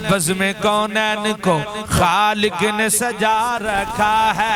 بزم کونین کو خالق نے سجا رکھا ہے،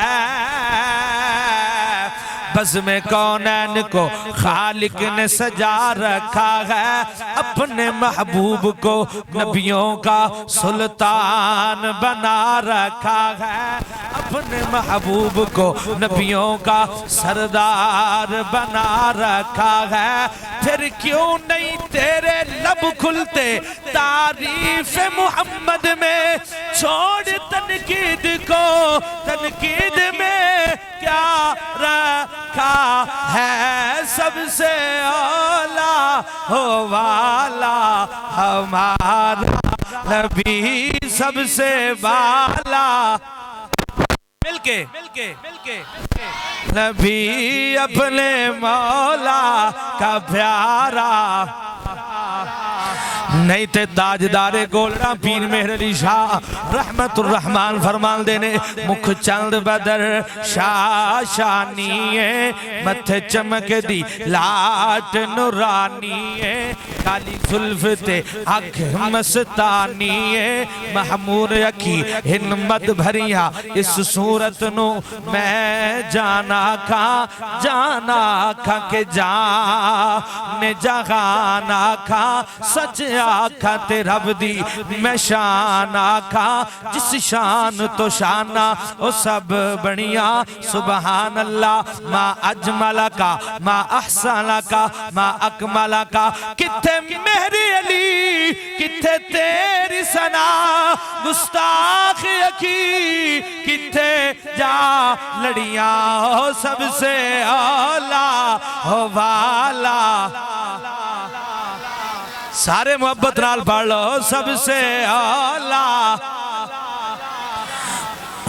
بزم کونین کو خالق نے سجا رکھا ہے، اپنے محبوب کو نبیوں کا سلطان بنا رکھا ہے، اپنے محبوب کو نبیوں کا سردار بنا رکھا ہے۔ پھر کیوں نہیں تیرے لب کھلتے تعریف محمد میں، چھوڑ تنقید کو، تنقید میں کیا رکھا ہے، سب سے اولا ہو والا ہمارا نبی، سب سے بالا مل کے نبی اپنے مولا کا پیارا، نہیں تے تاجدار گولڑا پیر مہر علی شاہ رحمت الرحمن فرمان دینے، مکھ چند بدر شاہ شانیے، متھے چمک دی لاٹ نورانیے، کالی ظلف تے آنکھ مستانیے، محمور اکھی ہنمت بھریا اس صورت نو میں جانا کھا کہ جان جہانا کھا، سچ آکھا تے رب دی میں شان آکھا، جس شان تو شانہ او سب بڑھیا، سبحان اللہ ما اجمل کا ما احسن کا ما اکمل کا، کتھے مہری علی کتھے تیری ثنا، گستاخ اکی کتھے جا لڑیاں، ہو سب سے اولا ہو والا، سارے محبت نال پڑھ لو، سب سے اولا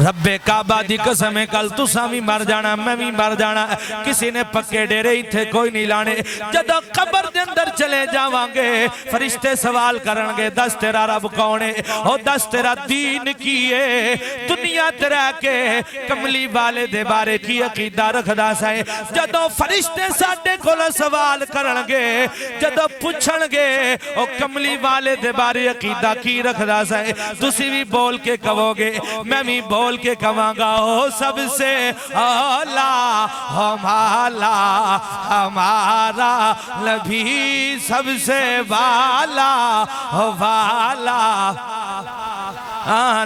رب کعبہ دی قسم کل تساں بھی مر جانا، میں بھی مر جانا، کسی نے پکے ڈیرے ہی تھے کوئی نہیں لانے، جدو قبر دے اندر چلے جاوانگے فرشتے سوال کرنگے، دس تیرا رب کونے، او دس تیرا دین کیے، دنیا تیرا کے کملی والے دے بارے کی عقیدہ رکھ دا سائے، جدو فرشتے ساڑھے کھولا سوال کرنگے، جدو پوچھنگے او کملی والے دے بارے عقیدہ کی رکھ دا سائے، تسی بھی بول کے کہو گے، میں بھی بول کے کہاں گا، ہو سب سے اولا ہمارا نبی، سب سے والا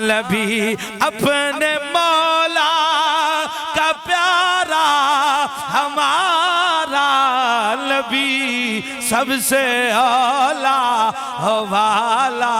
نبی، اپنے مولا کا پیارا ہمارا نبی، سب سے اولا والا